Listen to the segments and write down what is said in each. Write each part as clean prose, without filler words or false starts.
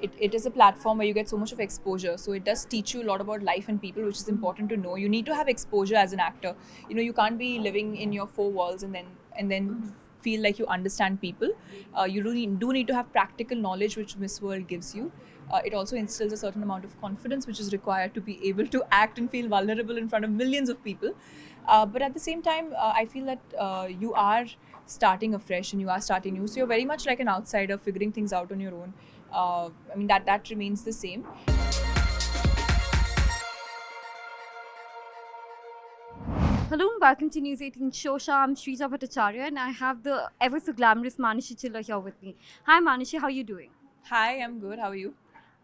It is a platform where you get so much of exposure, so it does teach you a lot about life and people, which is important to know. You need to have exposure as an actor. You can't be living in your four walls and then feel like you understand people. You do need to have practical knowledge, which Miss World gives you. It also instills a certain amount of confidence, which is required to be able to act and feel vulnerable in front of millions of people. But at the same time, I feel that you are starting afresh and you are starting new. So you're very much like an outsider, figuring things out on your own. That remains the same. Hello and welcome to News 18 Showsha. I'm Shreeja Bhattacharya and I have the ever so glamorous Manushi Chhillar here with me. Hi Manushi, how are you doing? Hi, I'm good. How are you?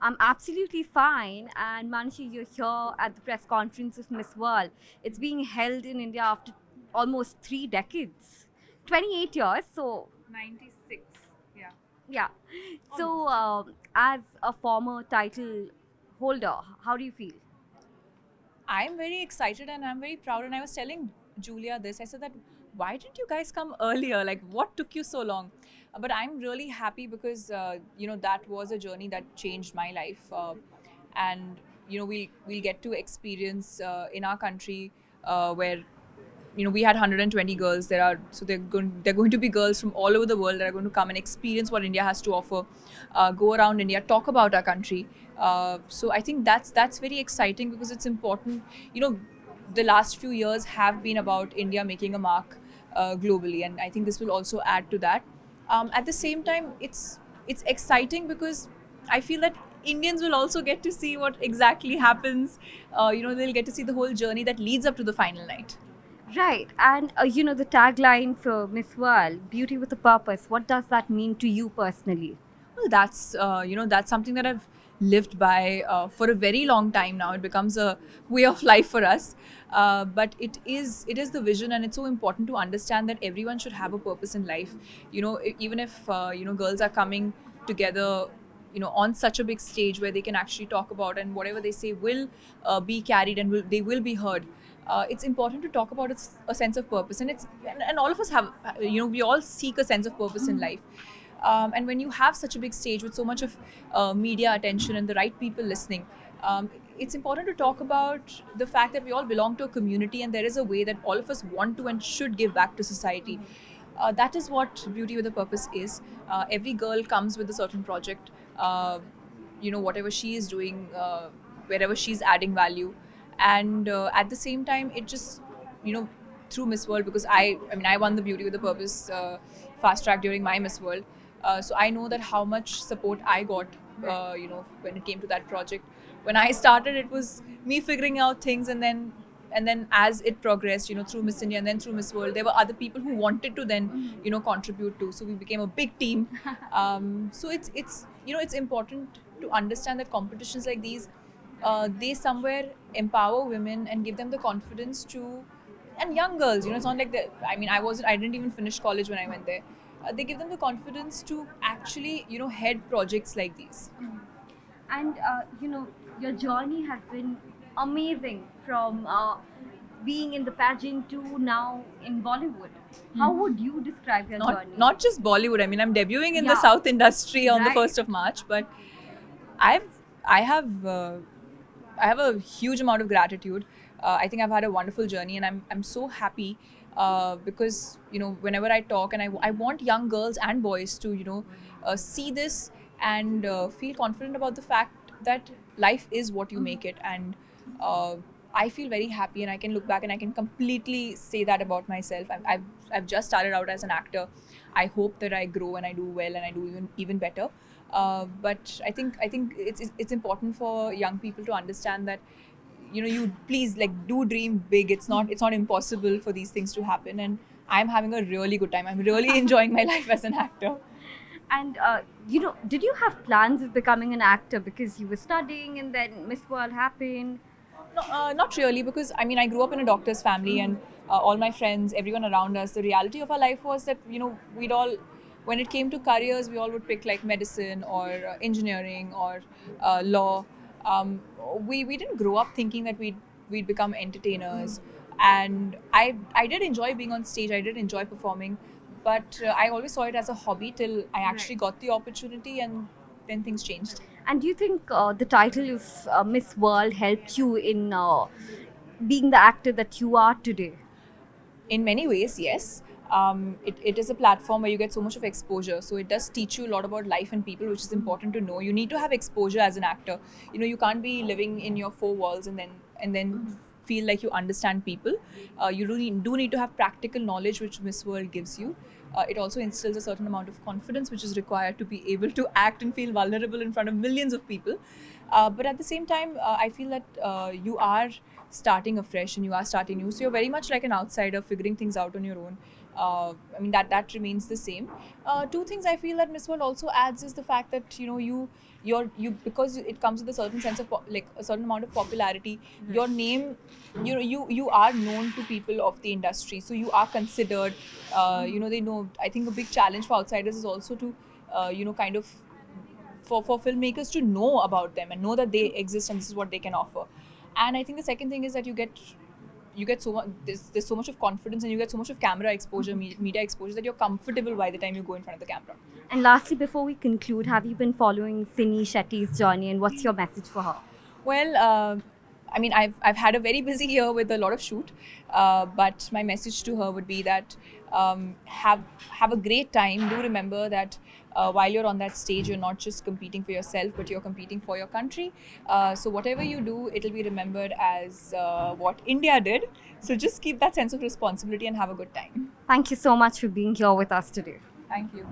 I'm absolutely fine. And Manushi, you're here at the press conference of Miss World. It's being held in India after almost 3 decades. 28 years, so 96. Yeah. yeah. So as a former title holder, how do you feel? I'm very excited and I'm very proud. And I was telling Julia this. I said that, why didn't you guys come earlier? Like, what took you so long? But I'm really happy because that was a journey that changed my life. And we'll get to experience in our country where we had 120 girls. They're going to be girls from all over the world that are going to come and experience what India has to offer, go around India, talk about our country. So I think that's very exciting because it's important. The last few years have been about India making a mark globally, and I think this will also add to that. At the same time, it's exciting because I feel that Indians will also get to see what exactly happens. They'll get to see the whole journey that leads up to the final night. Right, and the tagline for Miss World, beauty with a purpose, what does that mean to you personally? Well, that's something that I've lived by for a very long time now. It becomes a way of life for us. But it is the vision, and it's so important to understand that everyone should have a purpose in life. Even if girls are coming together, on such a big stage where they can actually talk about, and whatever they say will be carried and they will be heard. It's important to talk about a sense of purpose, and all of us have, we all seek a sense of purpose in life. And when you have such a big stage with so much of media attention and the right people listening, it's important to talk about the fact that we all belong to a community, and there is a way that all of us want to and should give back to society. That is what Beauty with a Purpose is. Every girl comes with a certain project, whatever she is doing, wherever she's adding value. And at the same time, it just, through Miss World, because I won the Beauty with a Purpose fast track during my Miss World. So I know that how much support I got, when it came to that project. When I started, it was me figuring out things, and then as it progressed, through Miss India and then through Miss World, there were other people who wanted to then, contribute to. So we became a big team. So it's important to understand that competitions like these, they somewhere empower women and give them the confidence to, and young girls. It's not like that. I didn't even finish college when I went there. They give them the confidence to actually, head projects like these. And your journey has been amazing from being in the pageant to now in Bollywood. How would you describe your journey? Not just Bollywood. I'm debuting in the Yeah. South industry on the Right. 1st of March, but I have a huge amount of gratitude. I think I've had a wonderful journey, and I'm so happy because whenever I talk, and I want young girls and boys to see this and feel confident about the fact that life is what you make it. And I feel very happy, and I can look back and I can completely say that about myself. I've just started out as an actor. I hope that I grow and I do well and I do even better. But I think it's important for young people to understand that you please, like, do dream big. It's not impossible for these things to happen, and I'm having a really good time. I'm really enjoying my life as an actor. And did you have plans of becoming an actor because you were studying and then Miss World happened? No, not really, because I grew up in a doctor's family, and all my friends, everyone around us, the reality of our life was that we'd all, when it came to careers, we all would pick like medicine or engineering or law. We didn't grow up thinking that we'd become entertainers, and I did enjoy being on stage. I did enjoy performing, but I always saw it as a hobby till I actually got the opportunity, and then things changed. And do you think the title of Miss World helped you in being the actor that you are today? In many ways, yes. It is a platform where you get so much of exposure. So it does teach you a lot about life and people, which is important to know. You need to have exposure as an actor. You can't be living in your four walls and then feel like you understand people. You do need to have practical knowledge, which Miss World gives you. It also instills a certain amount of confidence, which is required to be able to act and feel vulnerable in front of millions of people. But at the same time, I feel that you are starting afresh and you are starting new. So you're very much like an outsider figuring things out on your own. That remains the same. Two things I feel that Miss World also adds is the fact that you because it comes with a certain sense of like a certain amount of popularity. Your name, you are known to people of the industry, so you are considered. They know. I think a big challenge for outsiders is also to kind of for filmmakers to know about them and know that they exist and this is what they can offer. And I think the second thing is that you get so much, there's so much of confidence and you get so much of camera exposure, media exposure, that you're comfortable by the time you go in front of the camera. And lastly, before we conclude, have you been following Sini Shetty's journey, and what's your message for her? Well, I've had a very busy year with a lot of shoot, but my message to her would be that have a great time. Do remember that while you're on that stage, you're not just competing for yourself, but you're competing for your country. So whatever you do, it'll be remembered as what India did. So just keep that sense of responsibility and have a good time. Thank you so much for being here with us today. Thank you.